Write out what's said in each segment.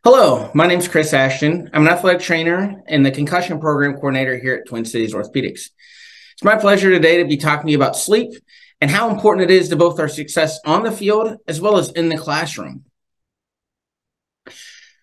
Hello, my name is Chris Ashton. I'm an athletic trainer and the concussion program coordinator here at Twin Cities Orthopedics. It's my pleasure today to be talking to you about sleep and how important it is to both our success on the field as well as in the classroom.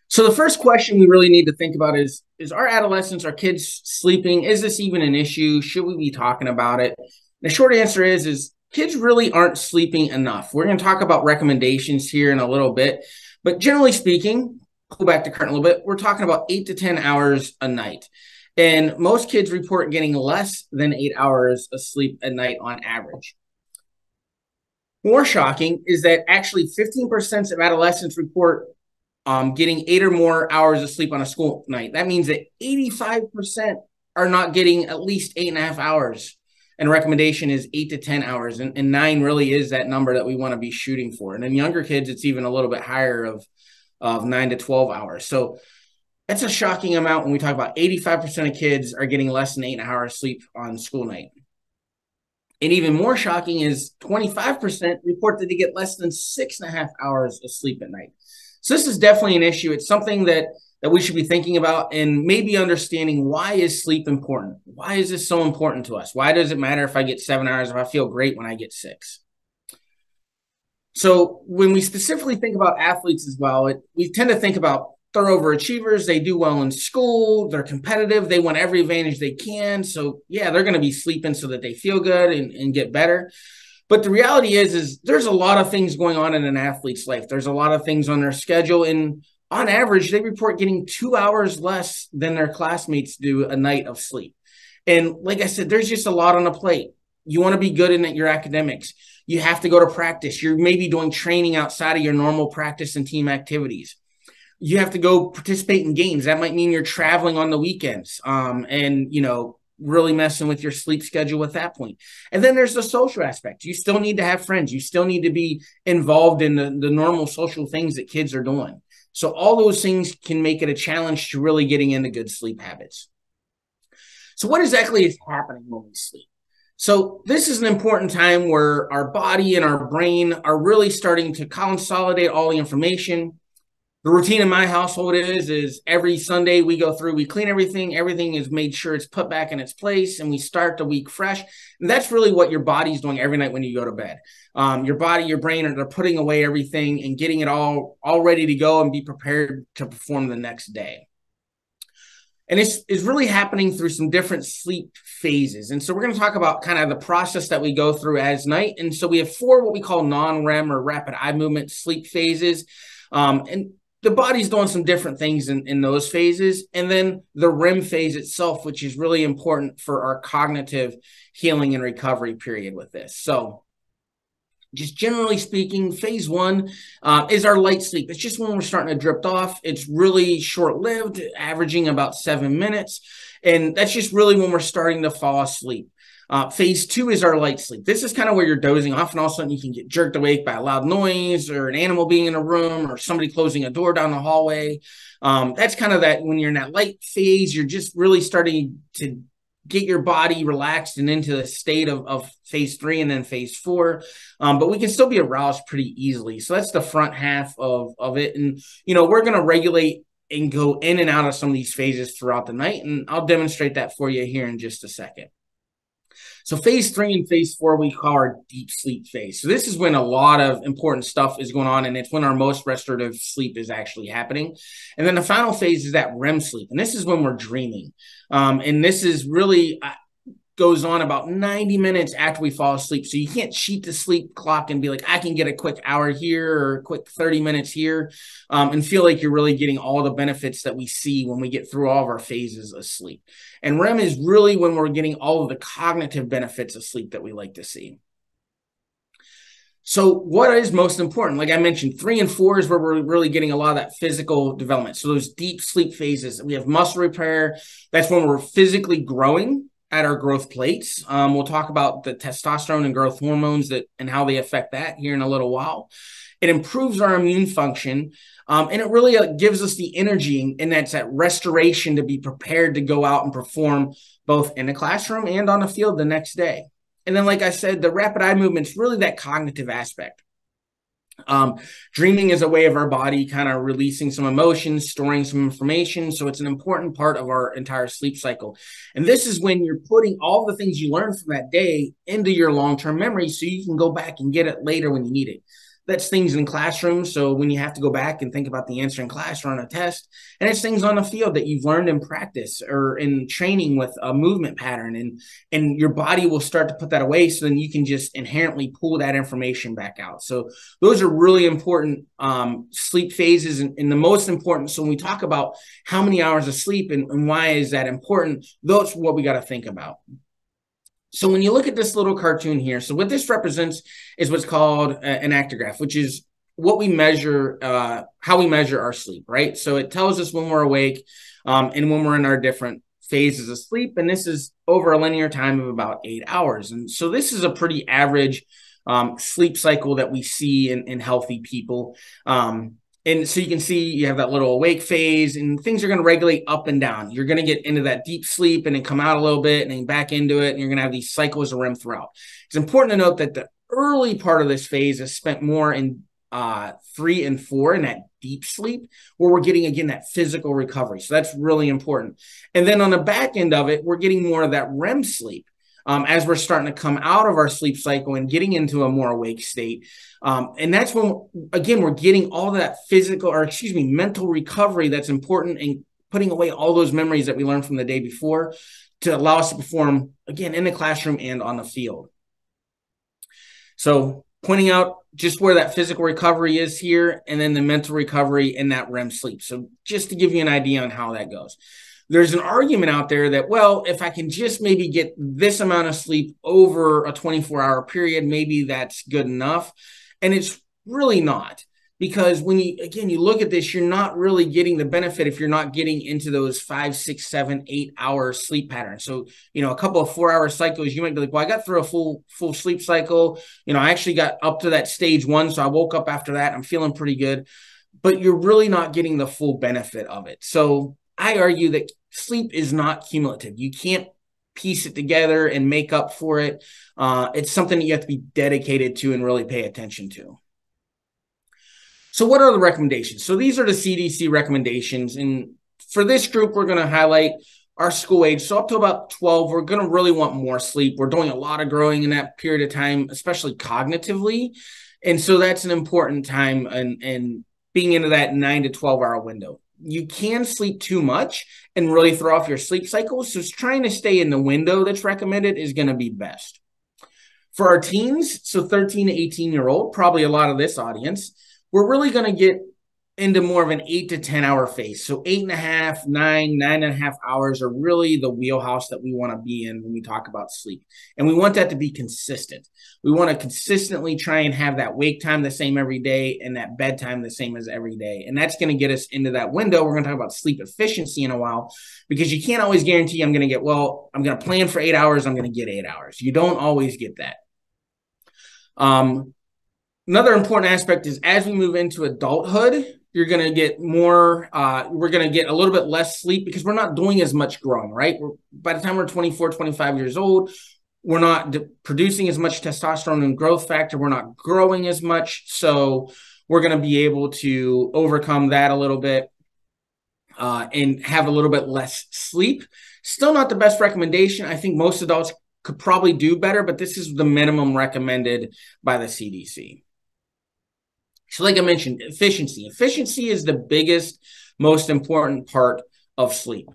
So the first question we really need to think about is our adolescents, our kids sleeping? Is this even an issue? Should we be talking about it? The short answer is kids really aren't sleeping enough. We're going to talk about recommendations here in a little bit, but generally speaking, go back to current a little bit, we're talking about 8 to 10 hours a night. And most kids report getting less than 8 hours of sleep at night on average. More shocking is that actually 15% of adolescents report getting 8 or more hours of sleep on a school night. That means that 85% are not getting at least 8.5 hours. And recommendation is 8 to 10 hours. And 9 really is that number that we want to be shooting for. And in younger kids, it's even a little bit higher of 9 to 12 hours. So that's a shocking amount when we talk about 85% of kids are getting less than 8 hours sleep on school night. And even more shocking is 25% report that they get less than 6.5 hours of sleep at night. So this is definitely an issue. It's something that we should be thinking about and maybe understanding, why is sleep important? Why is this so important to us? Why does it matter if I get 7 hours, if I feel great when I get 6? So when we specifically think about athletes as well, we tend to think about thorough overachievers. They do well in school. They're competitive. They want every advantage they can. So yeah, they're going to be sleeping so that they feel good and get better. But the reality is there's a lot of things going on in an athlete's life. There's a lot of things on their schedule. And on average, they report getting 2 hours less than their classmates do a night of sleep. And like I said, there's just a lot on the plate. You want to be good in your academics. You have to go to practice. You're maybe doing training outside of your normal practice and team activities. You have to go participate in games. That might mean you're traveling on the weekends and, really messing with your sleep schedule at that point. And then there's the social aspect. You still need to have friends. You still need to be involved in the normal social things that kids are doing. So all those things can make it a challenge to really getting into good sleep habits. So what exactly is happening when we sleep? So this is an important time where our body and our brain are really starting to consolidate all the information. The routine in my household is every Sunday we go through, we clean everything. Everything is made sure it's put back in its place, and we start the week fresh. And that's really what your body's doing every night when you go to bed. Your body, your brain are putting away everything and getting it all ready to go and be prepared to perform the next day. And it's really happening through some different sleep phases. And so we're going to talk about kind of the process that we go through as night. And so we have 4 what we call non-REM or rapid eye movement sleep phases. And the body's doing some different things in those phases. And then the REM phase itself, which is really important for our cognitive healing and recovery period with this. So just generally speaking, phase 1 is our light sleep. It's just when we're starting to drift off. It's really short-lived, averaging about 7 minutes. And that's just really when we're starting to fall asleep. Phase 2 is our light sleep. This is kind of where you're dozing off, and all of a sudden you can get jerked awake by a loud noise or an animal being in a room or somebody closing a door down the hallway. That's kind of that when you're in that light phase, you're just really starting to get your body relaxed and into the state of phase 3 and then phase 4. But we can still be aroused pretty easily. So that's the front half of it. And, we're going to regulate and go in and out of some of these phases throughout the night. And I'll demonstrate that for you here in just a second. So phase 3 and phase 4, we call our deep sleep phase. So this is when a lot of important stuff is going on, and it's when our most restorative sleep is actually happening. And then the final phase is that REM sleep. And this is when we're dreaming. And this is really goes on about 90 minutes after we fall asleep. So you can't cheat the sleep clock and be like, I can get a quick hour here or a quick 30 minutes here and feel like you're really getting all the benefits that we see when we get through all of our phases of sleep. And REM is really when we're getting all of the cognitive benefits of sleep that we like to see. So what is most important? Like I mentioned, 3 and 4 is where we're really getting a lot of that physical development. So those deep sleep phases, we have muscle repair. That's when we're physically growing at our growth plates. We'll talk about the testosterone and growth hormones and how they affect that here in a little while. It improves our immune function, and it really gives us the energy, and that's that restoration to be prepared to go out and perform both in the classroom and on the field the next day. And then, like I said, the rapid eye movement is really that cognitive aspect. Um, Dreaming is a way of our body kind of releasing some emotions, storing some information. So it's an important part of our entire sleep cycle. And this is when you're putting all the things you learned from that day into your long-term memory so you can go back and get it later when you need it. That's things in classrooms. So when you have to go back and think about the answer in class or on a test, and it's things on the field that you've learned in practice or in training with a movement pattern, and your body will start to put that away. So then you can just inherently pull that information back out. So those are really important sleep phases, and the most important. So when we talk about how many hours of sleep and why is that important, that's what we got to think about. So when you look at this little cartoon here, so what this represents is what's called an actigraph, which is what we measure, how we measure our sleep, right? So it tells us when we're awake and when we're in our different phases of sleep. And this is over a linear time of about 8 hours. And so this is a pretty average sleep cycle that we see in healthy people. And so you can see you have that little awake phase, and things are going to regulate up and down. You're going to get into that deep sleep and then come out a little bit and then back into it. And you're going to have these cycles of REM throughout. It's important to note that the early part of this phase is spent more in 3 and 4 in that deep sleep, where we're getting, again, that physical recovery. So that's really important. And then on the back end of it, we're getting more of that REM sleep. As we're starting to come out of our sleep cycle and getting into a more awake state. And that's when, again, we're getting all that mental recovery that's important, and putting away all those memories that we learned from the day before to allow us to perform, again, in the classroom and on the field. So pointing out just where that physical recovery is here, and then the mental recovery in that REM sleep. So just to give you an idea on how that goes. There's an argument out there that, well, if I can just maybe get this amount of sleep over a 24-hour period, maybe that's good enough. And it's really not, because when you look at this, you're not really getting the benefit if you're not getting into those 5, 6, 7, 8 hour sleep patterns. So, a couple of 4-hour cycles, you might be like, well, I got through a full sleep cycle. I actually got up to that stage 1. So I woke up after that. I'm feeling pretty good, but you're really not getting the full benefit of it. So I argue that sleep is not cumulative. You can't piece it together and make up for it. It's something that you have to be dedicated to and really pay attention to. So what are the recommendations? So these are the CDC recommendations. And for this group, we're going to highlight our school age. So up to about 12, we're going to really want more sleep. We're doing a lot of growing in that period of time, especially cognitively. And so that's an important time, and being into that 9 to 12 hour window. You can sleep too much and really throw off your sleep cycle. So trying to stay in the window that's recommended is going to be best. For our teens, so 13 to 18-year-old, probably a lot of this audience, we're really going to get into more of an 8 to 10 hour phase. So 8.5, 9.5 hours are really the wheelhouse that we want to be in when we talk about sleep. And we want that to be consistent. We want to consistently try and have that wake time the same every day and that bedtime the same as every day. And that's going to get us into that window. We're going to talk about sleep efficiency in a while, because you can't always guarantee I'm going to plan for 8 hours. I'm going to get 8 hours. You don't always get that. Another important aspect is, as we move into adulthood, you're going to get more, we're going to get a little bit less sleep, because we're not doing as much growing, right? By the time we're 24, 25 years old, we're not producing as much testosterone and growth factor. We're not growing as much. So we're going to be able to overcome that a little bit and have a little bit less sleep. Still not the best recommendation. I think most adults could probably do better, but this is the minimum recommended by the CDC. So like I mentioned, efficiency. Efficiency is the biggest, most important part of sleep.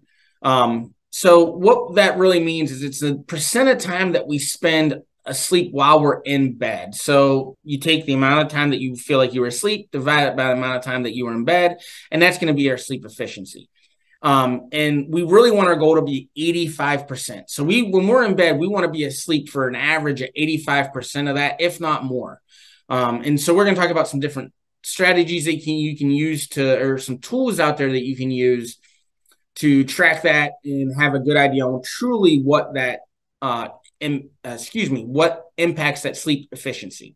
So what that really means is it's the percent of time that we spend asleep while we're in bed. So you take the amount of time that you feel like you were asleep, divide it by the amount of time that you were in bed, and that's going to be our sleep efficiency. And we really want our goal to be 85%. So when we're in bed, we want to be asleep for an average of 85% of that, if not more. And so we're going to talk about some different strategies that you can use or some tools out there that you can use to track that and have a good idea on truly what that, what impacts that sleep efficiency.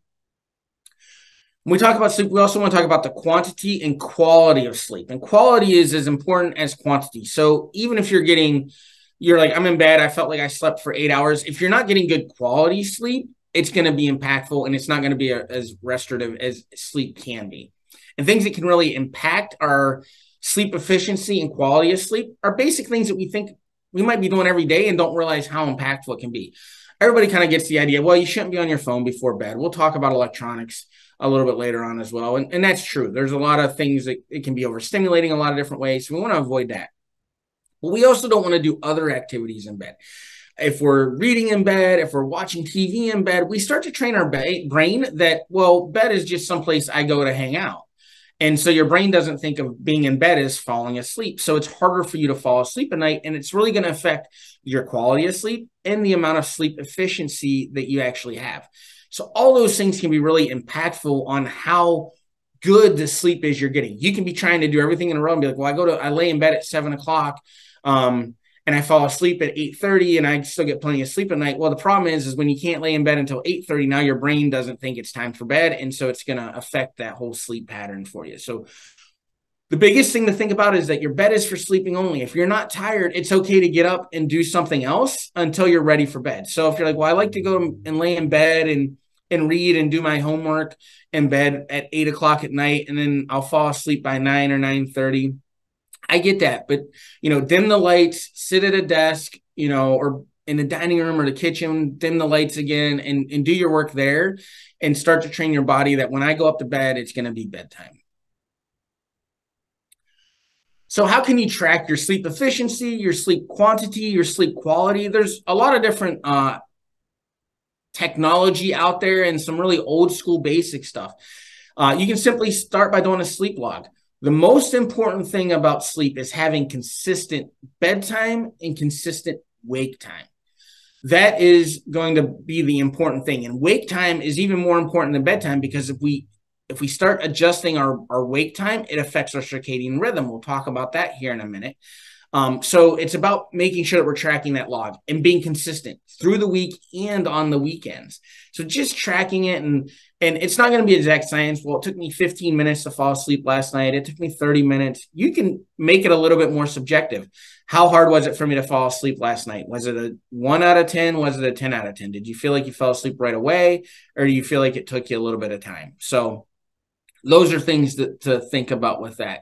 When we talk about sleep, we also want to talk about the quantity and quality of sleep. And quality is as important as quantity. So even if you're like, I'm in bed, I felt like I slept for 8 hours. If you're not getting good quality sleep, it's going to be impactful, and it's not going to be as restorative as sleep can be. And things that can really impact our sleep efficiency and quality of sleep are basic things that we think we might be doing every day and don't realize how impactful it can be. Everybody kind of gets the idea, well, you shouldn't be on your phone before bed. We'll talk about electronics a little bit later on as well. And that's true. There's a lot of things that it can be overstimulating a lot of different ways. So we want to avoid that. But we also don't want to do other activities in bed. If we're reading in bed, if we're watching TV in bed, we start to train our brain that, well, bed is just someplace I go to hang out. And so your brain doesn't think of being in bed as falling asleep. So it's harder for you to fall asleep at night. And it's really going to affect your quality of sleep and the amount of sleep efficiency that you actually have. So all those things can be really impactful on how good the sleep is you're getting. You can be trying to do everything in a row and be like, well, I lay in bed at 7:00. And I fall asleep at 8:30 and I still get plenty of sleep at night. Well, the problem is when you can't lay in bed until 8:30, now your brain doesn't think it's time for bed. And so it's going to affect that whole sleep pattern for you. So the biggest thing to think about is that your bed is for sleeping only. If you're not tired, it's okay to get up and do something else until you're ready for bed. So if you're like, well, I like to go and lay in bed and read and do my homework in bed at 8:00 at night, and then I'll fall asleep by 9 or 9:30. I get that, but, dim the lights, sit at a desk, or in the dining room or the kitchen, dim the lights again and do your work there and start to train your body that when I go up to bed, it's going to be bedtime. So how can you track your sleep efficiency, your sleep quantity, your sleep quality? There's a lot of different technology out there and some really old school basic stuff. You can simply start by doing a sleep log. The most important thing about sleep is having consistent bedtime and consistent wake time. That is going to be the important thing. And wake time is even more important than bedtime, because if we start adjusting our wake time, it affects our circadian rhythm. We'll talk about that here in a minute. So it's about making sure that we're tracking that log and being consistent through the week and on the weekends. So just tracking it, and it's not going to be exact science. Well, it took me 15 minutes to fall asleep last night. It took me 30 minutes. You can make it a little bit more subjective. How hard was it for me to fall asleep last night? Was it a 1 out of 10? Was it a 10 out of 10? Did you feel like you fell asleep right away, or do you feel like it took you a little bit of time? So those are things to think about with that.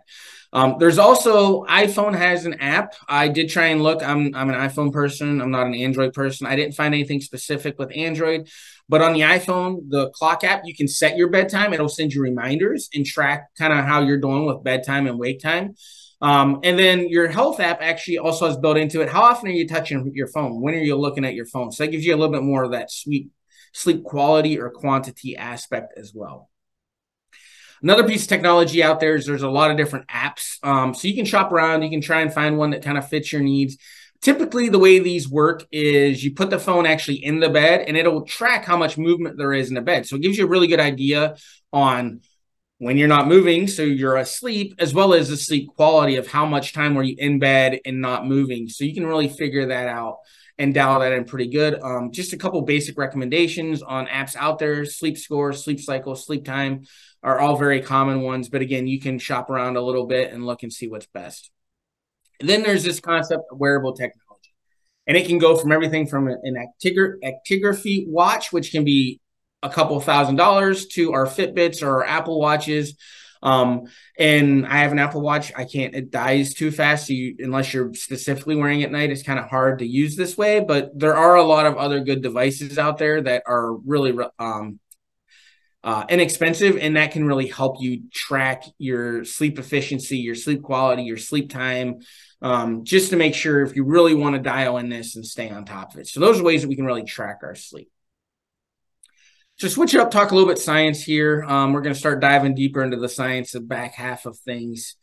There's also, iPhone has an app. I did try and look. I'm an iPhone person. I'm not an Android person. I didn't find anything specific with Android, but on the iPhone, the clock app, you can set your bedtime. It'll send you reminders and track kind of how you're doing with bedtime and wake time. And then your health app actually also has built into it, how often are you touching your phone? When are you looking at your phone? So that gives you a little bit more of that sweet sleep quality or quantity aspect as well. Another piece of technology out there is there's a lot of different apps. So you can shop around. You can try and find one that kind of fits your needs. Typically, the way these work is you put the phone actually in the bed, and it'll track how much movement there is in the bed. So it gives you a really good idea on when you're not moving, so you're asleep, as well as the sleep quality of how much time were you in bed and not moving. So you can really figure that out and dial that in pretty good. Just a couple basic recommendations on apps out there: Sleep Score, Sleep Cycle, Sleep Time are all very common ones. But again, you can shop around a little bit and look and see what's best. And then there's this concept of wearable technology. And it can go from everything from an actigraphy watch, which can be a couple $1,000s, to our Fitbits or our Apple Watches. And I have an Apple Watch. It dies too fast. So unless you're specifically wearing it at night, it's kind of hard to use this way. But there are a lot of other good devices out there that are really inexpensive, and that can really help you track your sleep efficiency, your sleep quality, your sleep time, just to make sure if you really want to dial in this and stay on top of it. So those are ways that we can really track our sleep. So switch it up, talk a little bit science here. We're going to start diving deeper into the science, the back half of things.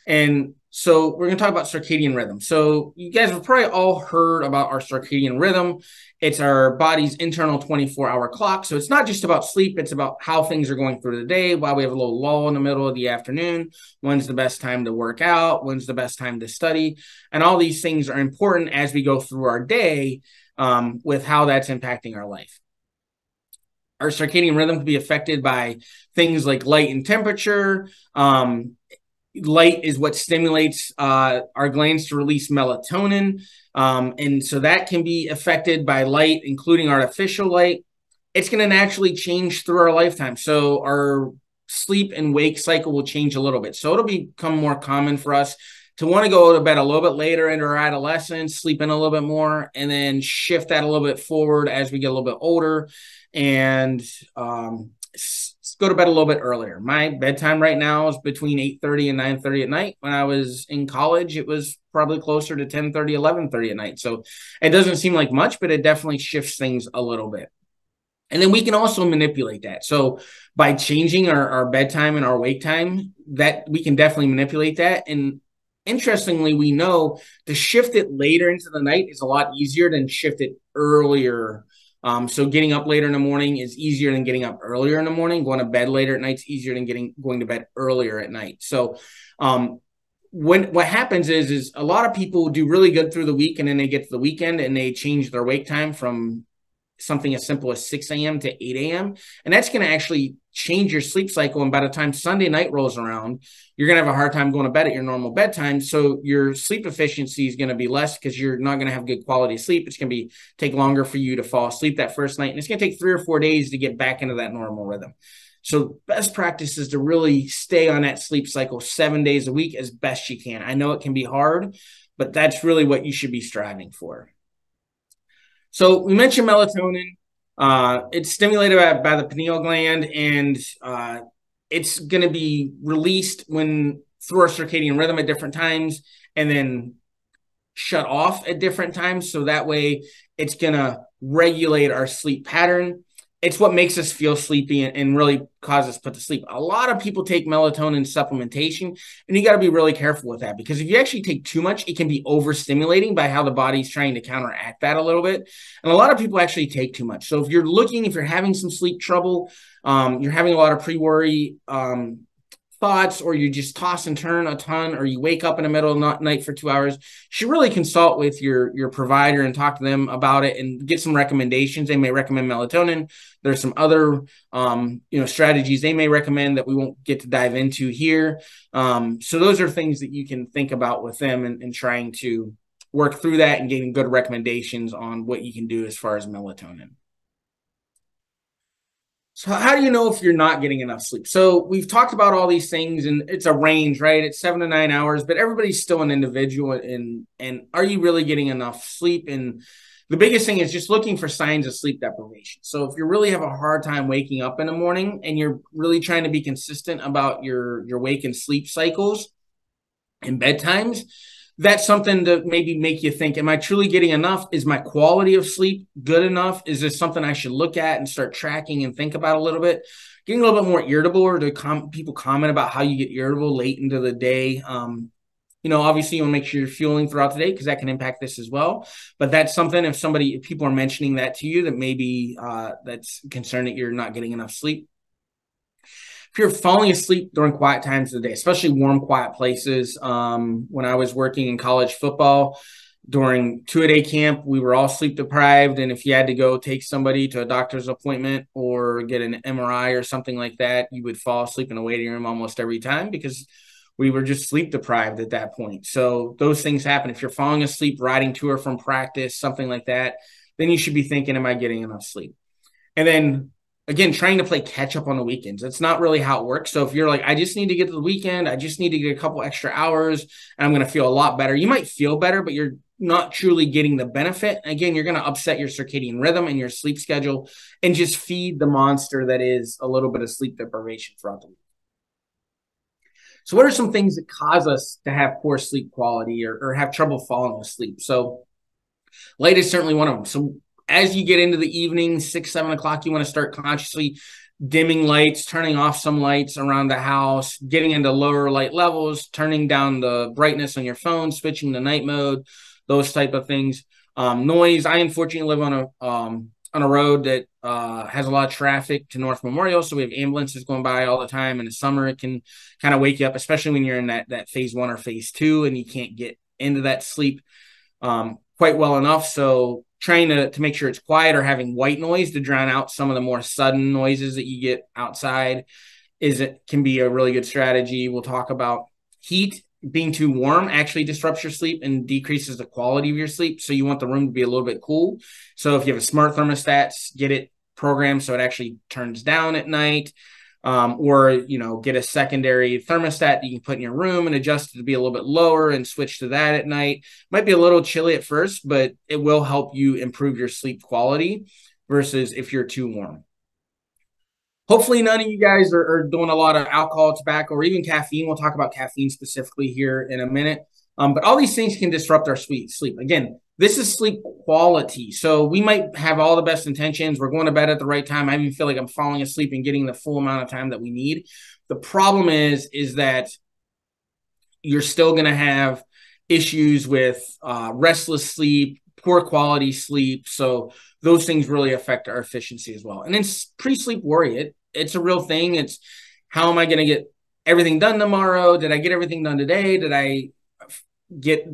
And so we're going to talk about circadian rhythm. So you guys have probably all heard about our circadian rhythm. It's our body's internal 24-hour clock. So it's not just about sleep. It's about how things are going through the day, why we have a little lull in the middle of the afternoon, when's the best time to work out, when's the best time to study. And all these things are important as we go through our day, with how that's impacting our life. Our circadian rhythm can be affected by things like light and temperature. Light is what stimulates our glands to release melatonin. And so that can be affected by light, including artificial light. it's going to naturally change through our lifetime. So our sleep and wake cycle will change a little bit. So it'll become more common for us to want to go to bed a little bit later into our adolescence, sleep in a little bit more, and then shift that a little bit forward as we get a little bit older and go to bed a little bit earlier. My bedtime right now is between 8:30 and 9:30 at night. When I was in college, it was probably closer to 10:30, 11:30 at night. So it doesn't seem like much, but it definitely shifts things a little bit. And then we can also manipulate that. So by changing our bedtime and our wake time, that we can definitely manipulate that. And interestingly, we know to shift it later into the night is a lot easier than shift it earlier. So getting up later in the morning is easier than getting up earlier in the morning. Going to bed later at night is easier than going to bed earlier at night. So what happens is a lot of people do really good through the week, and then they get to the weekend and they change their wake time from something as simple as 6 a.m. to 8 a.m. And that's going to actually change your sleep cycle. And by the time Sunday night rolls around, you're going to have a hard time going to bed at your normal bedtime. So your sleep efficiency is going to be less because you're not going to have good quality sleep. It's going to take longer for you to fall asleep that first night. And it's going to take 3 or 4 days to get back into that normal rhythm. So best practice is to really stay on that sleep cycle 7 days a week as best you can. I know it can be hard, but that's really what you should be striving for. So we mentioned melatonin. It's stimulated by the pineal gland, and it's going to be released through our circadian rhythm at different times, and then shut off at different times. So that way, it's going to regulate our sleep pattern. It's what makes us feel sleepy and really causes us to put to sleep. A lot of people take melatonin supplementation, and you got to be really careful with that, because if you actually take too much, it can be overstimulating by how the body's trying to counteract that a little bit. And a lot of people actually take too much. So if you're having some sleep trouble, you're having a lot of pre-worry thoughts, or you just toss and turn a ton, or you wake up in the middle of the night for 2 hours, you should really consult with your provider and talk to them about it and get some recommendations. They may recommend melatonin. There's some other strategies they may recommend that we won't get to dive into here. So those are things that you can think about with them and trying to work through that and getting good recommendations on what you can do as far as melatonin. So how do you know if you're not getting enough sleep? So we've talked about all these things, and it's a range, right? It's 7 to 9 hours, but everybody's still an individual. And are you really getting enough sleep? And the biggest thing is just looking for signs of sleep deprivation. So if you really have a hard time waking up in the morning and you're really trying to be consistent about your wake and sleep cycles and bedtimes, that's something to maybe make you think, am I truly getting enough? Is my quality of sleep good enough? Is this something I should look at and start tracking and think about a little bit? Getting a little bit more irritable, or people comment about how you get irritable late into the day. Obviously you want to make sure you're fueling throughout the day, because that can impact this as well. But that's something, if people are mentioning that to you, that maybe that's a concern that you're not getting enough sleep. If you're falling asleep during quiet times of the day, especially warm, quiet places. When I was working in college football during two-a-day camp, we were all sleep deprived. And if you had to go take somebody to a doctor's appointment or get an MRI or something like that, you would fall asleep in the waiting room almost every time, because we were just sleep deprived at that point. So those things happen. If you're falling asleep riding to or from practice, something like that, then you should be thinking, am I getting enough sleep? And then again, trying to play catch up on the weekends. That's not really how it works. So if you're like, I just need to get to the weekend, I just need to get a couple extra hours, and I'm going to feel a lot better. You might feel better, but you're not truly getting the benefit. Again, you're going to upset your circadian rhythm and your sleep schedule, and just feed the monster that is a little bit of sleep deprivation throughout the week. So what are some things that cause us to have poor sleep quality or have trouble falling asleep? So light is certainly one of them. So as you get into the evening, 6, 7 o'clock, you want to start consciously dimming lights, turning off some lights around the house, getting into lower light levels, turning down the brightness on your phone, switching to night mode, those type of things. Noise. I unfortunately live on a road that has a lot of traffic to North Memorial, so we have ambulances going by all the time. In the summer, it can kind of wake you up, especially when you're in that phase 1 or phase 2, and you can't get into that sleep quite well enough. So trying to make sure it's quiet, or having white noise to drown out some of the more sudden noises that you get outside can be a really good strategy. We'll talk about heat. Being too warm actually disrupts your sleep and decreases the quality of your sleep. So you want the room to be a little bit cool. So if you have a smart thermostat, get it program so it actually turns down at night. Or, get a secondary thermostat that you can put in your room and adjust it to be a little bit lower and switch to that at night. Might be a little chilly at first, but it will help you improve your sleep quality versus if you're too warm. Hopefully none of you guys are doing a lot of alcohol, tobacco, or even caffeine. We'll talk about caffeine specifically here in a minute. But all these things can disrupt our sleep. Again, this is sleep quality. So we might have all the best intentions. We're going to bed at the right time. I even feel like I'm falling asleep and getting the full amount of time that we need. The problem is that you're still going to have issues with restless sleep, poor quality sleep. So those things really affect our efficiency as well. And then pre-sleep worry, it's a real thing. It's how am I going to get everything done tomorrow? Did I get everything done today?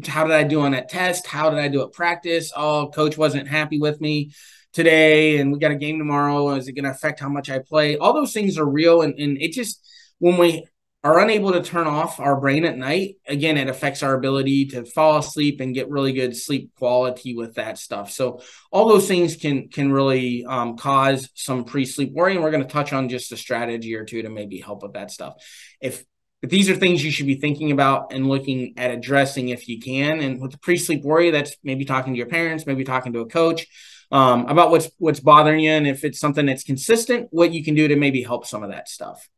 How did I do on that test? How did I do at practice? Oh, coach wasn't happy with me today and we got a game tomorrow. Is it going to affect how much I play? All those things are real. And it just, when we are unable to turn off our brain at night, again, it affects our ability to fall asleep and get really good sleep quality with that stuff. So all those things can really cause some pre-sleep worry. And we're going to touch on just a strategy or two to maybe help with that stuff. If these are things you should be thinking about and looking at addressing if you can. And with the pre-sleep worry, that's maybe talking to your parents, maybe talking to a coach about what's bothering you. And if it's something that's consistent, what you can do to maybe help some of that stuff.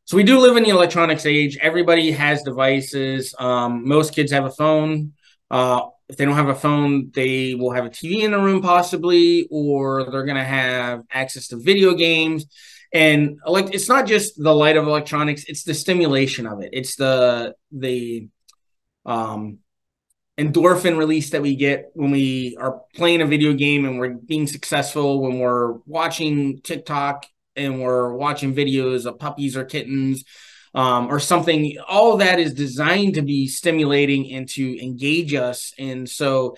So we do live in the electronics age. Everybody has devices. Most kids have a phone. If they don't have a phone, they will have a TV in the room possibly, or they're going to have access to video games. And it's not just the light of electronics, it's the stimulation of it. It's the endorphin release that we get when we are playing a video game and we're being successful, when we're watching TikTok and we're watching videos of puppies or kittens or something. All of that is designed to be stimulating and to engage us. And so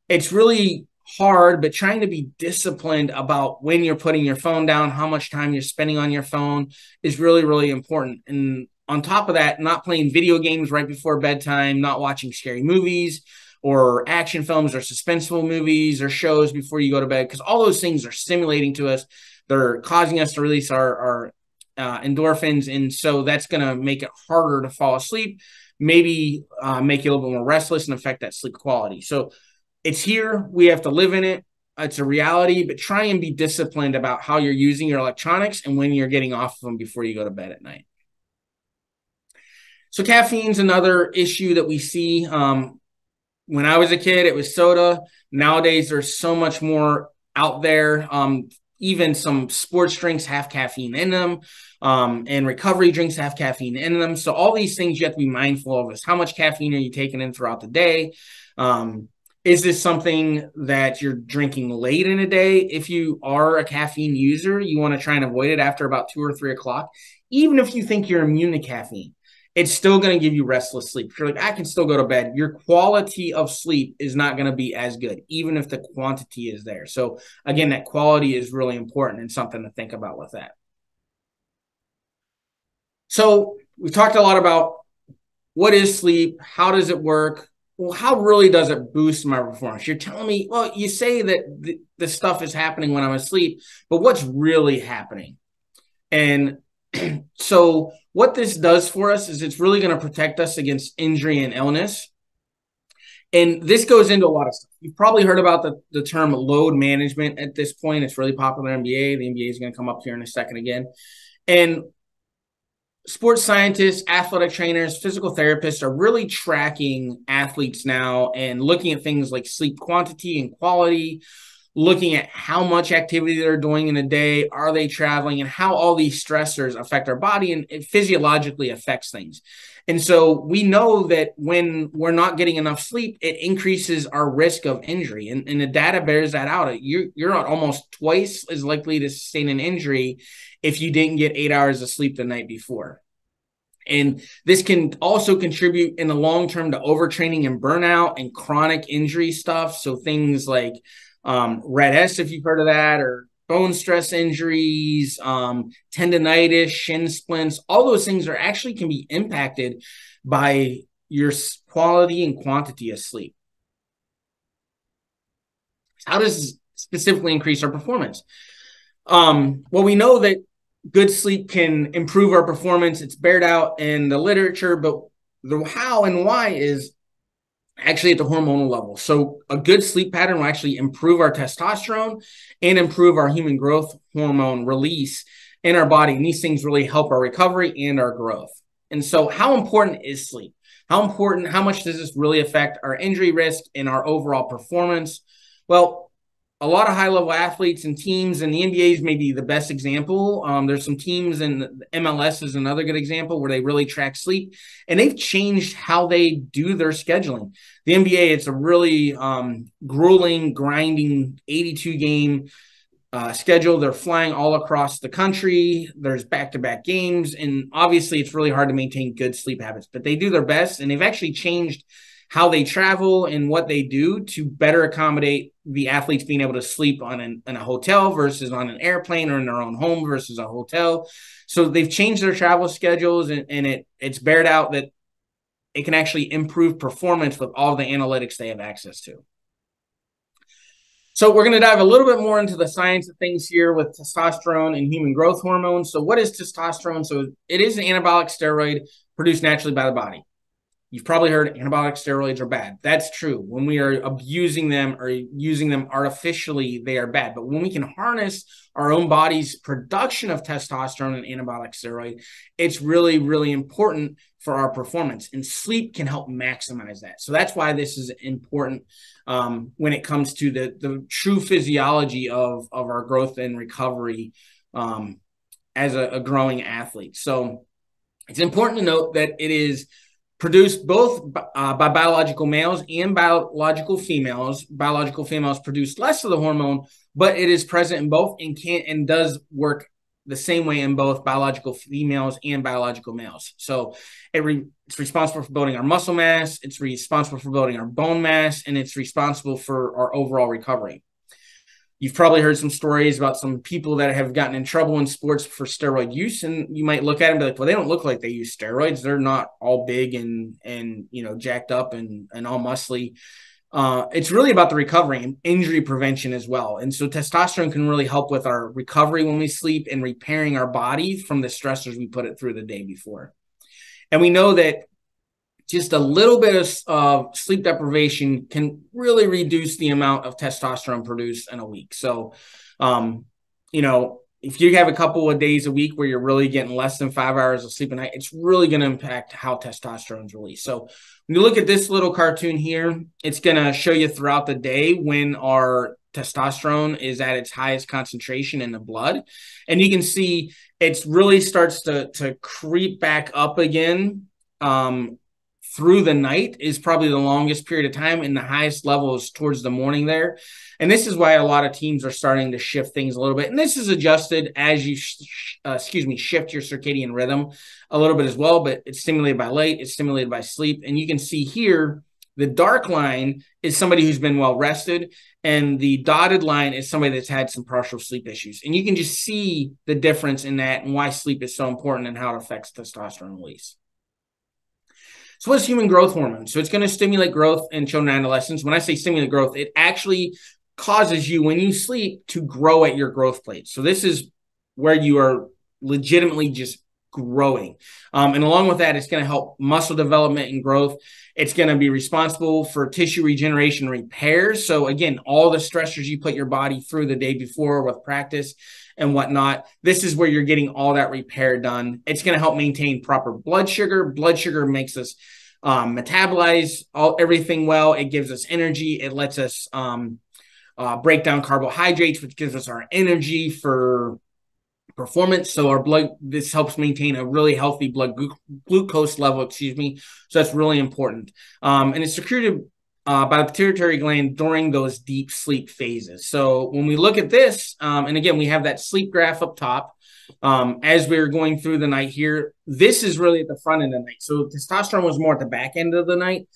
it's really hard, but trying to be disciplined about when you're putting your phone down, how much time you're spending on your phone is really, really important. And on top of that, not playing video games right before bedtime, not watching scary movies or action films or suspenseful movies or shows before you go to bed, because all those things are stimulating to us. They're causing us to release our endorphins. And so that's going to make it harder to fall asleep, maybe make you a little bit more restless and affect that sleep quality. So it's here. We have to live in it. It's a reality, but try and be disciplined about how you're using your electronics and when you're getting off of them before you go to bed at night. So caffeine's another issue that we see. When I was a kid, it was soda. Nowadays, there's so much more out there. Even some sports drinks have caffeine in them, and recovery drinks have caffeine in them. So all these things you have to be mindful of is how much caffeine are you taking in throughout the day? Is this something that you're drinking late in a day? If you are a caffeine user, you want to try and avoid it after about 2 or 3 o'clock. Even if you think you're immune to caffeine, it's still going to give you restless sleep. If you're like, I can still go to bed, your quality of sleep is not going to be as good, even if the quantity is there. So again, that quality is really important and something to think about with that. So we've talked a lot about what is sleep, how does it work? Well, how really does it boost my performance? You're telling me, well, you say that the stuff is happening when I'm asleep, but what's really happening? And so what this does for us is it's really going to protect us against injury and illness. And this goes into a lot of stuff. You've probably heard about the term load management at this point. It's really popular in the NBA. The NBA is going to come up here in a second again. And sports scientists, athletic trainers, physical therapists are really tracking athletes now and looking at things like sleep quantity and quality, looking at how much activity they're doing in a day, are they traveling, and how all these stressors affect our body, and it physiologically affects things. And so we know that when we're not getting enough sleep, it increases our risk of injury. And the data bears that out. You're almost twice as likely to sustain an injury if you didn't get 8 hours of sleep the night before. And this can also contribute in the long term to overtraining and burnout and chronic injury stuff. So things like RED-S, if you've heard of that, or bone stress injuries, tendonitis, shin splints, all those things are actually can be impacted by your quality and quantity of sleep. How does specifically increase our performance. Well, we know that good sleep can improve our performance. It's bared out in the literature, but the how and why is actually at the hormonal level. So a good sleep pattern will actually improve our testosterone and improve our human growth hormone release in our body. And these things really help our recovery and our growth. And so how important is sleep? How much does this really affect our injury risk and our overall performance? Well, a lot of high-level athletes and teams, and the NBA is maybe the best example. There's some teams, and MLS is another good example where they really track sleep, and they've changed how they do their scheduling. The NBA, it's a really grueling, grinding 82-game schedule. They're flying all across the country. There's back-to-back games, and obviously it's really hard to maintain good sleep habits, but they do their best, and they've actually changed how they travel and what they do to better accommodate the athletes being able to sleep in a hotel versus on an airplane, or in their own home versus a hotel. So they've changed their travel schedules, and it's bared out that it can actually improve performance with all the analytics they have access to. So we're going to dive a little bit more into the science of things here with testosterone and human growth hormone. So what is testosterone? So it is an anabolic steroid produced naturally by the body. You've probably heard anabolic steroids are bad. That's true. When we are abusing them or using them artificially, they are bad. But when we can harness our own body's production of testosterone and anabolic steroid, it's really, really important for our performance. And sleep can help maximize that. So that's why this is important when it comes to the true physiology of our growth and recovery as a growing athlete. So it's important to note that it is produced both by biological males and biological females. Biological females produce less of the hormone, but it is present in both and does work the same way in both biological females and biological males. So it's responsible for building our muscle mass, it's responsible for building our bone mass, and it's responsible for our overall recovery. You've probably heard some stories about some people that have gotten in trouble in sports for steroid use, and you might look at them and be like, well, they don't look like they use steroids. They're not all big and jacked up and all muscly. It's really about the recovery and injury prevention as well. And so testosterone can really help with our recovery when we sleep and repairing our body from the stressors we put it through the day before. And we know that just a little bit of sleep deprivation can really reduce the amount of testosterone produced in a week. So, if you have a couple of days a week where you're really getting less than 5 hours of sleep a night, it's really going to impact how testosterone is released. So when you look at this little cartoon here, it's going to show you throughout the day when our testosterone is at its highest concentration in the blood. And you can see it really starts to creep back up again. Through the night is probably the longest period of time, and the highest level is towards the morning there. And this is why a lot of teams are starting to shift things a little bit. And this is adjusted as you, shift your circadian rhythm a little bit as well, but it's stimulated by light, it's stimulated by sleep. And you can see here, the dark line is somebody who's been well rested, and the dotted line is somebody that's had some partial sleep issues. And you can just see the difference in that and why sleep is so important and how it affects testosterone release. So what's human growth hormone? So it's going to stimulate growth in children and adolescents. When I say stimulate growth, it actually causes you, when you sleep, to grow at your growth plate. So this is where you are legitimately just growing. And along with that, it's going to help muscle development and growth. It's going to be responsible for tissue regeneration and repair. So again, all the stressors you put your body through the day before with practice and whatnot, this is where you're getting all that repair done. It's going to help maintain proper blood sugar. Blood sugar makes us metabolize everything well. It gives us energy. It lets us break down carbohydrates, which gives us our energy for performance. So this helps maintain a really healthy blood glucose level, So that's really important. And it's secreted by the pituitary gland during those deep sleep phases. So when we look at this, and again, we have that sleep graph up top, as we're going through the night here, this is really at the front end of the night. So testosterone was more at the back end of the night.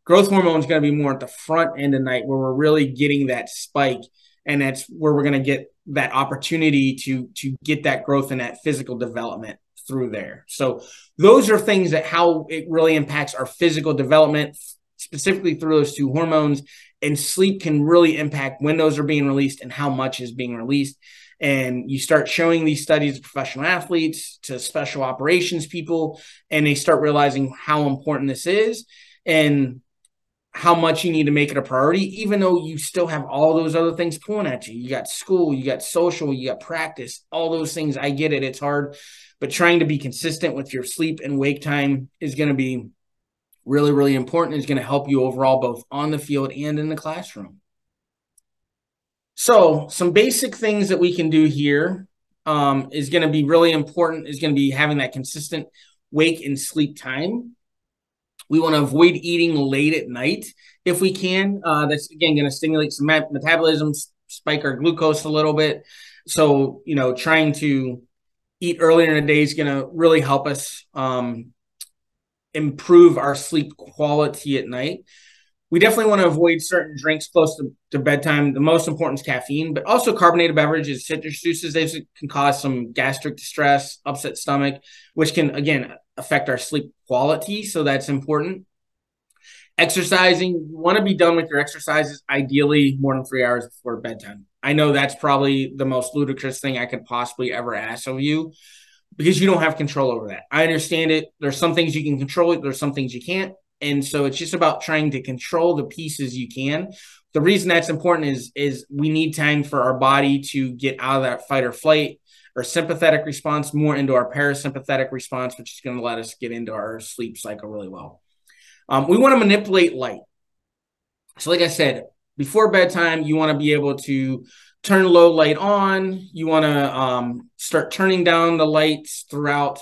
Growth hormone is going to be more at the front end of the night, where we're really getting that spike. And that's where we're going to get that opportunity to get that growth and that physical development through there. So those are things that how it really impacts our physical development specifically through those two hormones. And sleep can really impact when those are being released and how much is being released. And you start showing these studies to professional athletes, to special operations people, and they start realizing how important this is and how much you need to make it a priority, even though you still have all those other things pulling at you. You got school, you got social, you got practice, all those things. I get it. It's hard, but trying to be consistent with your sleep and wake time is going to be really, really important. It's going to help you overall, both on the field and in the classroom. So some basic things that we can do here is going to be really important, is going to be having that consistent wake and sleep time. We want to avoid eating late at night if we can. That's, again, going to stimulate some metabolism, spike our glucose a little bit. So, trying to eat earlier in the day is going to really help us improve our sleep quality at night. We definitely want to avoid certain drinks close to bedtime. The most important is caffeine, but also carbonated beverages, citrus juices. These can cause some gastric distress, upset stomach, which can, again, affect our sleep quality. So that's important. Exercising, you want to be done with your exercises ideally more than 3 hours before bedtime. I know that's probably the most ludicrous thing I could possibly ever ask of you, because you don't have control over that. I understand it. There's some things you can control. There's some things you can't. And so it's just about trying to control the pieces you can. The reason that's important is we need time for our body to get out of that fight or flight or sympathetic response more into our parasympathetic response, which is going to let us get into our sleep cycle really well. We want to manipulate light. So like I said, before bedtime, you want to be able to turn low light on. You want to start turning down the lights throughout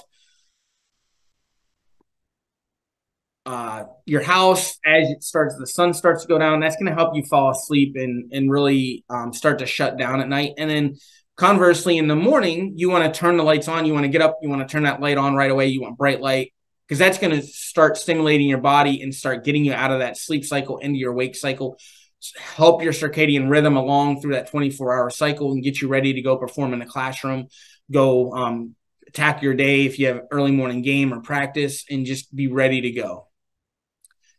your house as the sun starts to go down. That's going to help you fall asleep and really start to shut down at night. And then conversely, in the morning, you want to turn the lights on. You want to get up. You want to turn that light on right away. You want bright light, because that's going to start stimulating your body and start getting you out of that sleep cycle into your wake cycle, help your circadian rhythm along through that 24-hour cycle and get you ready to go perform in the classroom, go attack your day if you have early morning game or practice, and just be ready to go.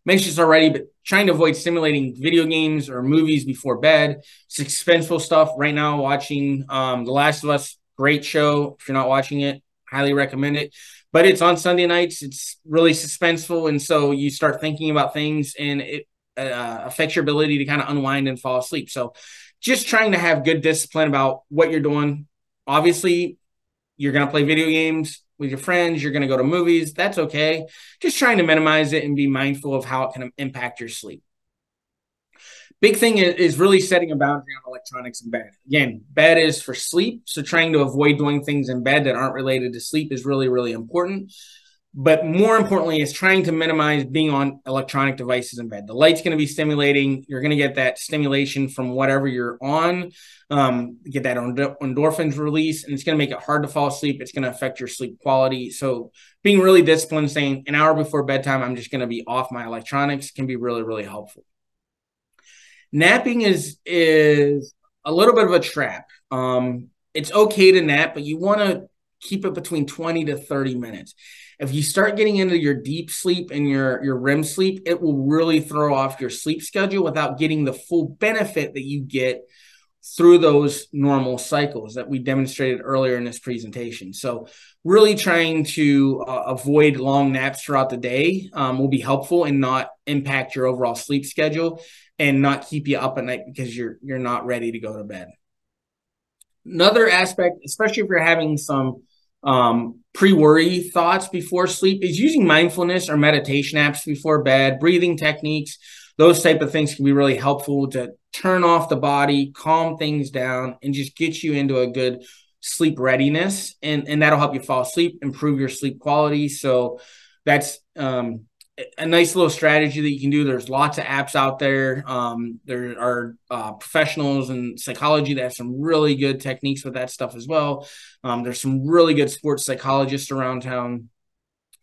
Make sure it's already, but trying to avoid stimulating video games or movies before bed. It's suspenseful stuff. Right now, watching The Last of Us, great show. If you're not watching it, highly recommend it. But it's on Sunday nights. It's really suspenseful, and so you start thinking about things, and it affects your ability to kind of unwind and fall asleep. So just trying to have good discipline about what you're doing. Obviously, you're going to play video games with your friends. You're going to go to movies. That's okay. Just trying to minimize it and be mindful of how it can impact your sleep. Big thing is really setting a boundary on electronics in bed. Again, bed is for sleep. So trying to avoid doing things in bed that aren't related to sleep is really, really important. But more importantly, is trying to minimize being on electronic devices in bed. The light's going to be stimulating. You're going to get that stimulation from whatever you're on, get that endorphins release, and it's going to make it hard to fall asleep. It's going to affect your sleep quality. So being really disciplined, saying an hour before bedtime, I'm just going to be off my electronics, can be really, really helpful. Napping is a little bit of a trap. It's okay to nap, but you want to keep it between 20 to 30 minutes. If you start getting into your deep sleep and your REM sleep, it will really throw off your sleep schedule without getting the full benefit that you get through those normal cycles that we demonstrated earlier in this presentation. So really trying to avoid long naps throughout the day will be helpful and not impact your overall sleep schedule and not keep you up at night because you're not ready to go to bed. Another aspect, especially if you're having some pre-worry thoughts before sleep, is using mindfulness or meditation apps before bed, breathing techniques. Those type of things can be really helpful to turn off the body, calm things down, and just get you into a good sleep readiness. And that'll help you fall asleep, improve your sleep quality. So that's a nice little strategy that you can do. There's lots of apps out there. There are professionals in psychology that have some really good techniques with that stuff as well. There's some really good sports psychologists around town.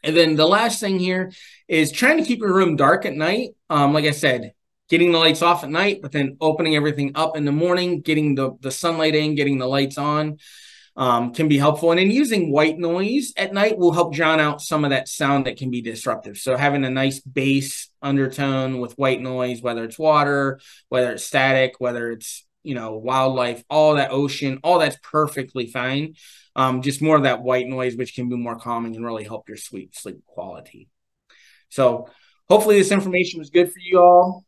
And then the last thing here is trying to keep your room dark at night. Like I said, getting the lights off at night, but then opening everything up in the morning, getting the sunlight in, getting the lights on. can be helpful. And then using white noise at night will help drown out some of that sound that can be disruptive. So having a nice bass undertone with white noise, whether it's water, whether it's static, whether it's, wildlife, all that ocean, all that's perfectly fine. Just more of that white noise, which can be more calming and really help your sleep quality. So hopefully this information was good for you all.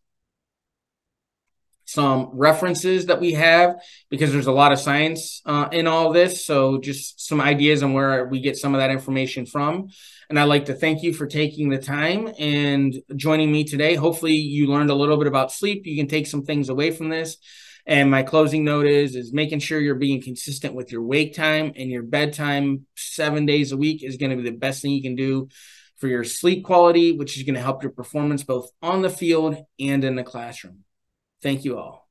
Some references that we have, because there's a lot of science in all this. So just some ideas on where we get some of that information from. And I'd like to thank you for taking the time and joining me today. Hopefully you learned a little bit about sleep. You can take some things away from this. And my closing note is making sure you're being consistent with your wake time and your bedtime 7 days a week is going to be the best thing you can do for your sleep quality, which is going to help your performance both on the field and in the classroom. Thank you all.